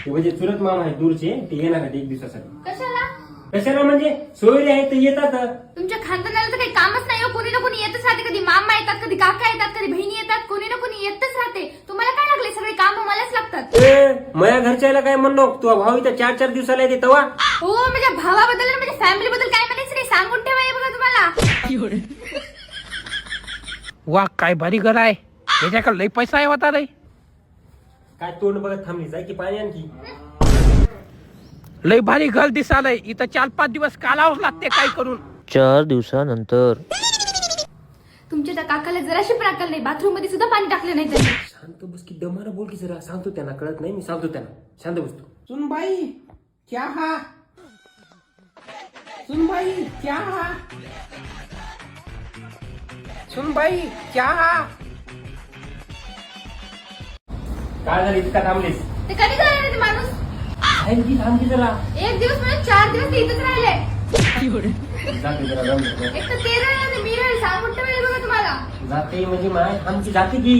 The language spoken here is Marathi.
म्हणजे चुलत मामा आहे दूरचे, ते येणार आहेत 1 दिवसासाठी. कशाला? कशाला म्हणजे सोयरे आहेत ते येतात. तुमच्या खानदानाला तर काही कामच नाही हो. कोणी ना कोणी येतच राहते. कधी मामा येतात, कधी काका येतात, कधी बहिणी येतात. कोणी ना कोणी येतच राहते. तुम्हाला काय लागले? सगळे काम मलाच लागतात. माझ्या घरच्याला काय म्हणलो, तू भाऊ इथं 4-4 दिवसाला येते तवा. हो, माझ्या भावाबद्दल आणि माझ्या फॅमिली बद्दल काय म्हणायचं नाही, सांगून ठेवा हे बघा तुम्हाला. वा काय भारी घर आहे, याच्याकडे लई पैसा आहे होता रे. काय तोंड बघत थांबलीच आहे की पाणी आणखी. लई भारी घर दिसालय. इथं 4-5 दिवस कालावंच लागते काय करून. 4 दिवसानंतर तुमच्या त्या काकाला जराशी पण अक्कल नाही. बाथरूम मध्ये सुद्धा पाणी टाकलं नाही त्यांनी. शांत बस की, दमानं बोल की जरा. सांगतो त्यांना, कळत नाही मी सांगतो त्यांना. शांत बसतो. सुनबाई चहा, सुनबाई चहा, सुनबाई चहा. काय झालं इतका थांबलीस? ते कधी झाले नाही ते माणूस. थांबकी जरा. 1 दिवस म्हणून 4 दिवस ते इथंच राहिले. जाते जरा. एक तर ते राहिले, मी राहिले. सांगून ठेवा हे बघा तुम्हाला. जाते म्हणजे माय थांबकी जाते की.